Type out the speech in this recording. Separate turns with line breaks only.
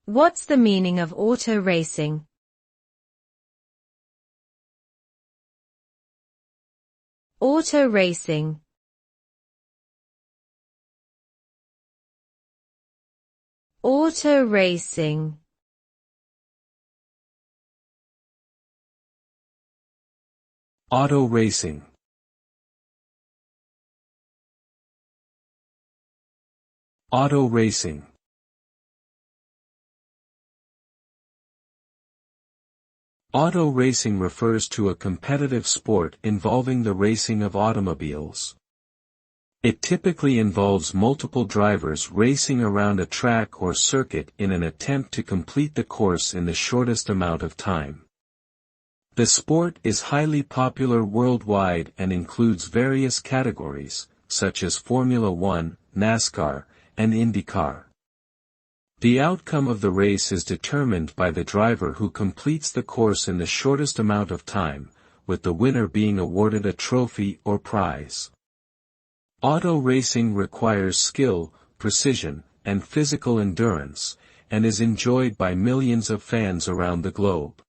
What's the meaning of auto racing? Auto racing. Auto racing.
Auto racing. Auto racing. Auto racing refers to a competitive sport involving the racing of automobiles. It typically involves multiple drivers racing around a track or circuit in an attempt to complete the course in the shortest amount of time. The sport is highly popular worldwide and includes various categories, such as Formula One, NASCAR, and IndyCar. The outcome of the race is determined by the driver who completes the course in the shortest amount of time, with the winner being awarded a trophy or prize. Auto racing requires skill, precision, and physical endurance, and is enjoyed by millions of fans around the globe.